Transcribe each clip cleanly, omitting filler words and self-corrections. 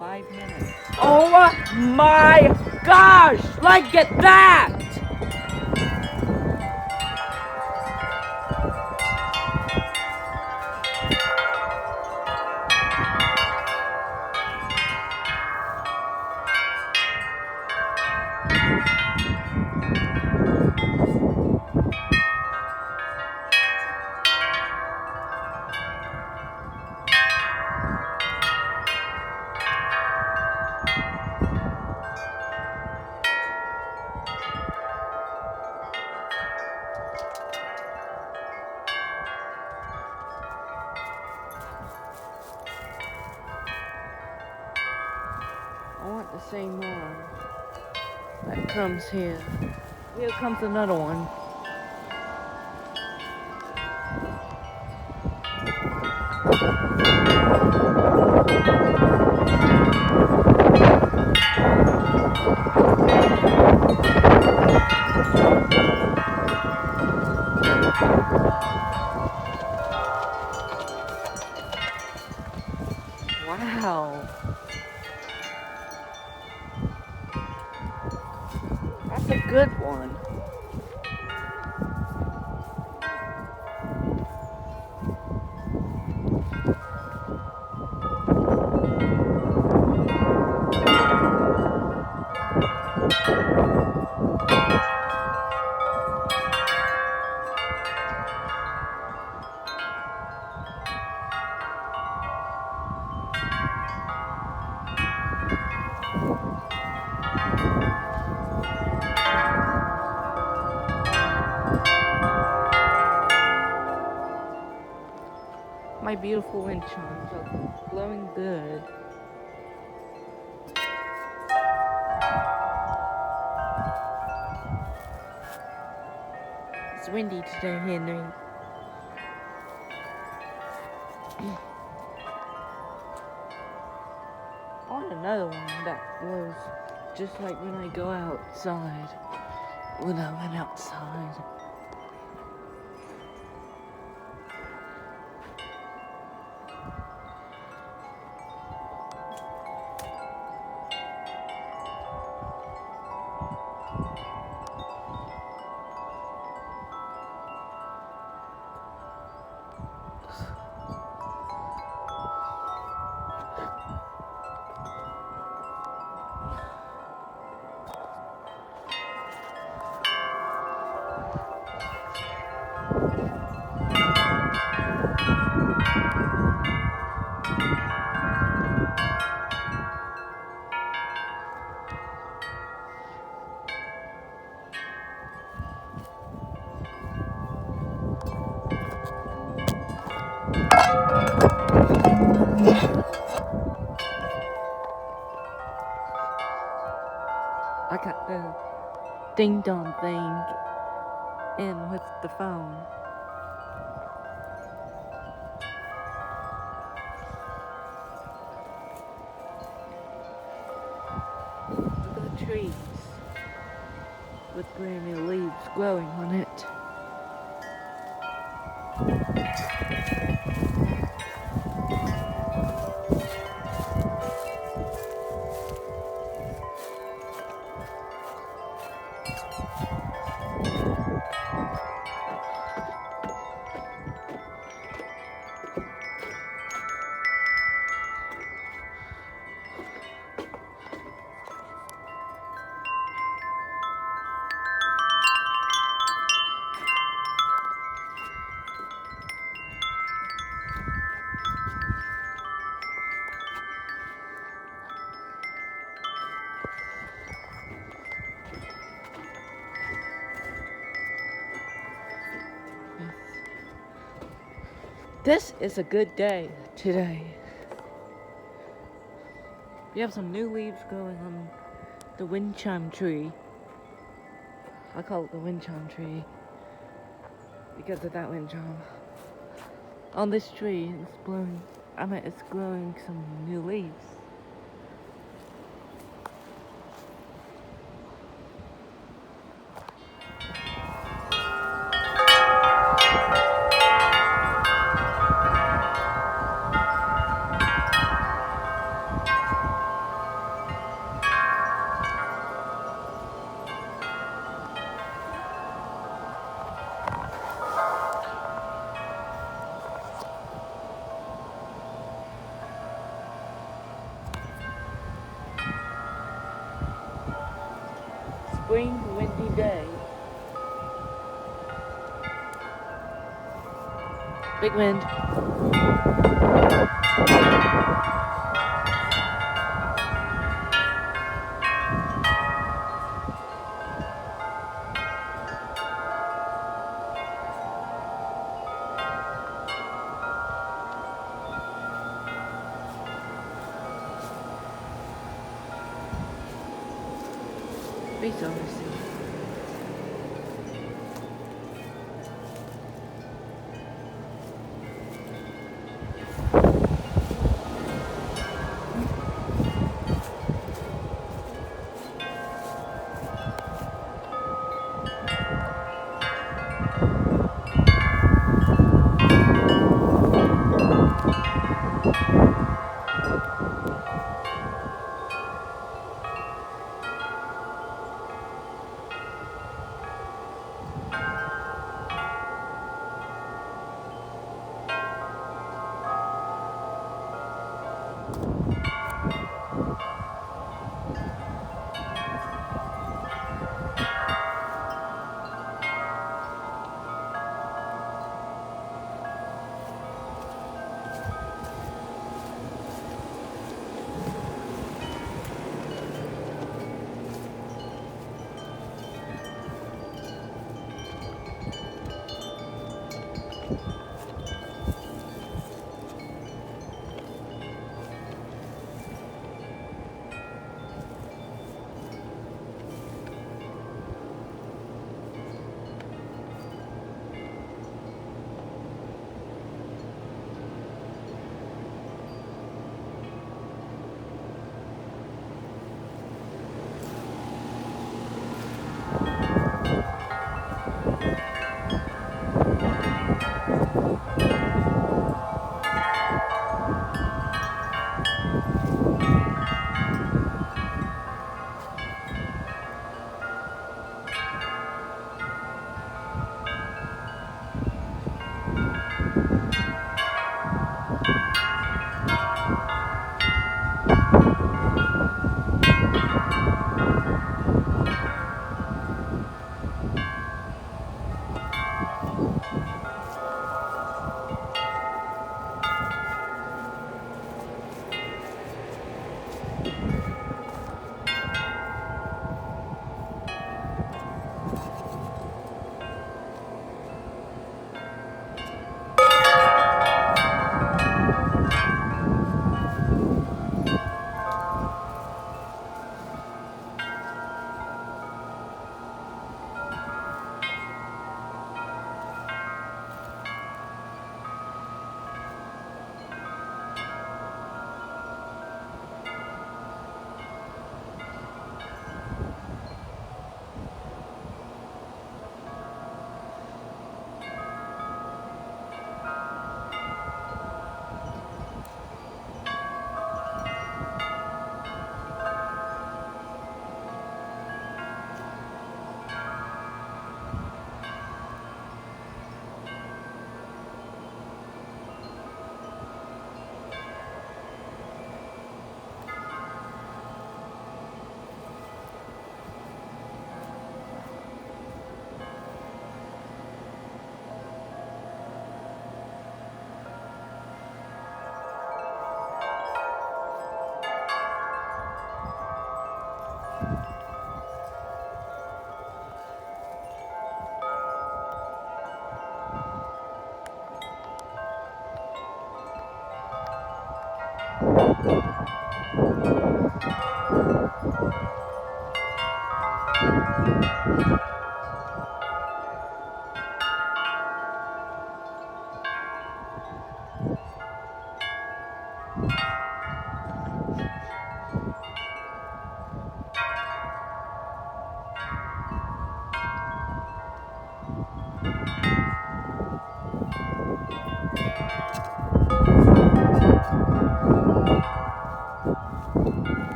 5 minutes. Oh my gosh! Look at that! I want the same one that comes here. Here comes another one. Wow. That's a good one. My beautiful wind chimes are blowing good. It's windy today, Henry. I want another one that blows just like when I go outside. When I went outside. I got the ding dong thing in with the phone. Look at the trees with brand new leaves growing on it. This is a good day today. We have some new leaves growing on the wind chime tree. I call it the wind chime tree because of that wind chime. On this tree, it's blowing. It's growing some new leaves. spring windy day. Big wind. Please oversee.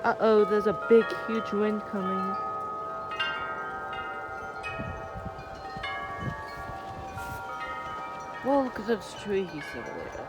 Uh-oh, there's a big, huge wind coming. Well, look at those trees over there.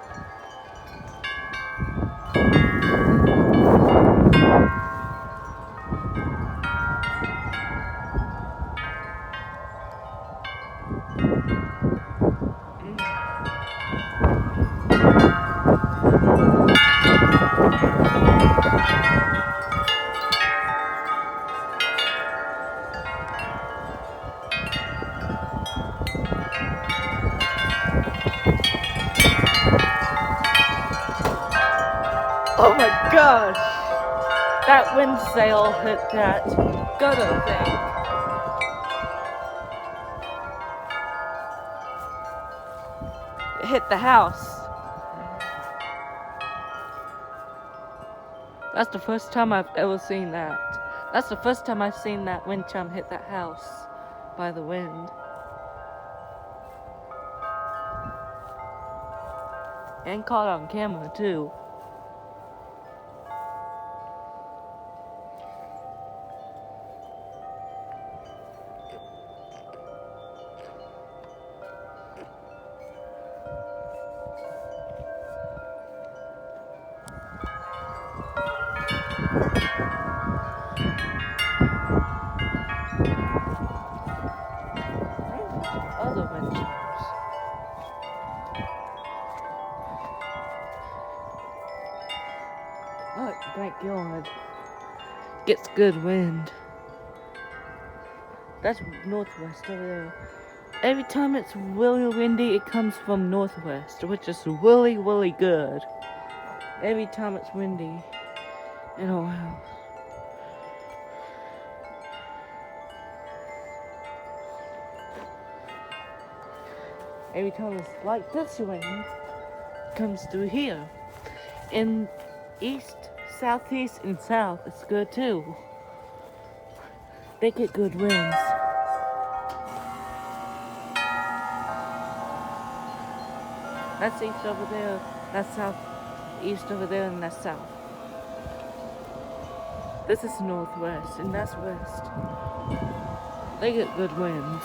Oh my gosh! That wind sail hit that gutter thing. It hit the house. That's the first time I've ever seen that. That's the first time I've seen that wind chime hit that house by the wind. And caught on camera too. Other wind chimes. Oh my god. Gets good wind. That's northwest over there. Every time it's really windy, it comes from northwest, which is really, really good. Every time it's windy in Ohio. Every time it's like this wind, comes through here. In east, southeast, and south, it's good too. They get good winds. That's east over there, that's south, east over there, and that's south. This is northwest, and that's west. They get good winds.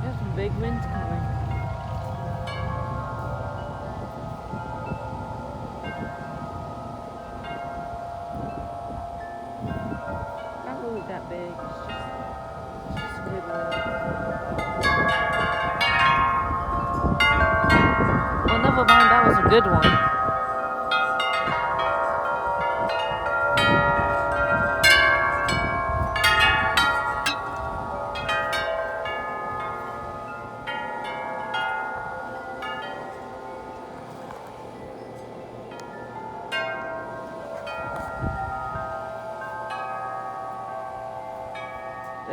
There's some big winds coming. Not really that big. It's just a good wind. Well, never mind. That was a good one.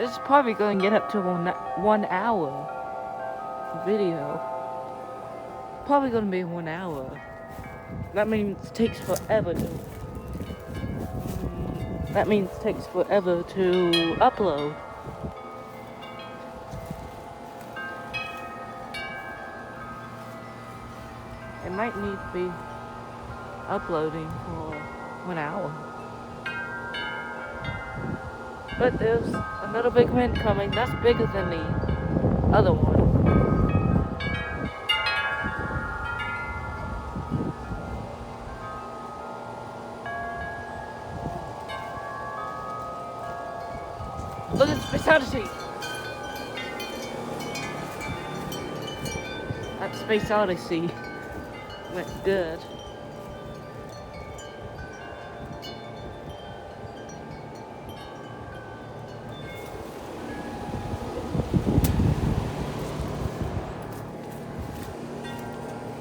It's probably going to get up to 1 hour video. Probably going to be 1 hour. That means it takes forever to. That means it takes forever to upload. It might need to be uploading for 1 hour. But there's another big wind coming. That's bigger than the other one. Look at Space Odyssey! That Space Odyssey went good.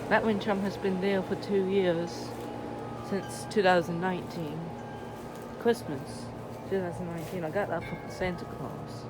That wind chime has been there for 2 years, since 2019. Christmas 2019. I got that from Santa Claus.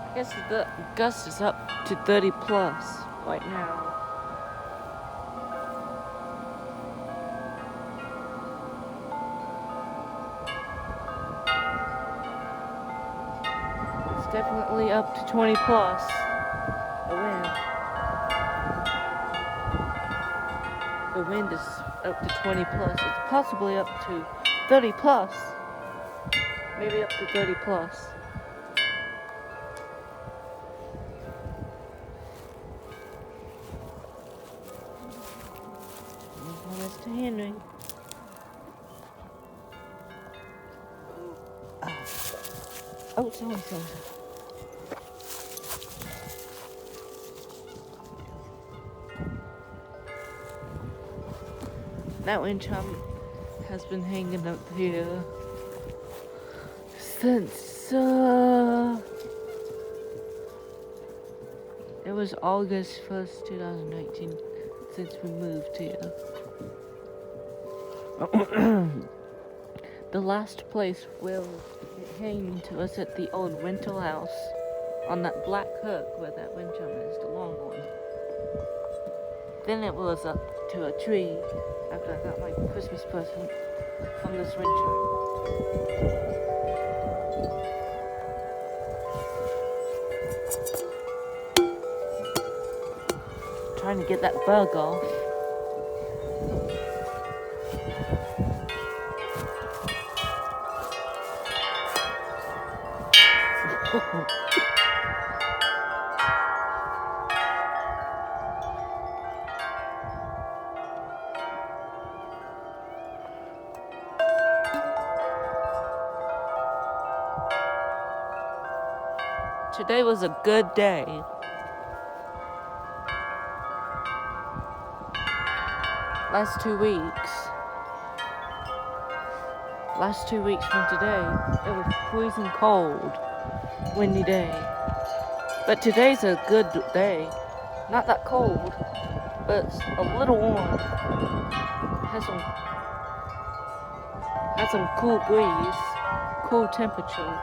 I guess the gust is up to 30 plus right now. It's definitely up to 20 plus. The wind is up to 20 plus. It's possibly up to 30 plus. Maybe up to 30 plus. Mr. Henry. Oh, sorry. That wind chime has been hanging up here since it was August 1st, 2019, since we moved here. The last place where it hanged to us at the old rental house on that black hook where that wind chime is, the long one. Then it was up to a tree after I got my Christmas present from this wind chime. Trying to get that bug off. Today was a good day. Last 2 weeks from today, it was freezing cold, windy day. But today's a good day. Not that cold, but it's a little warm. Has some cool breeze, cool temperature.